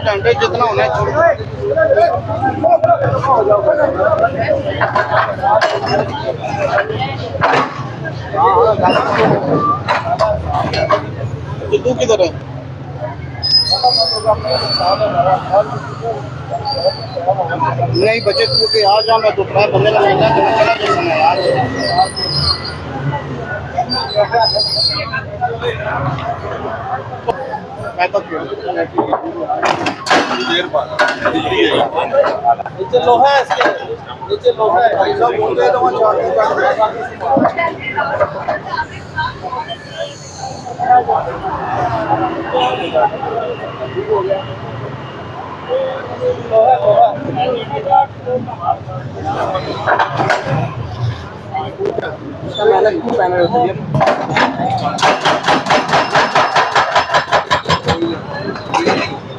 घंटे जितना होना तू किधर है? नहीं बचे तू के आ जा, मैं दोपहर बंदे का महीना चला जाऊंगा यार। मैं तो देर बाद नीचे लोहा है, इसके नीचे लोहा है भाई साहब, बोल रहे तो वहाँ चार्जिंग कर रहे हैं। इसका मैंने खूब पैनल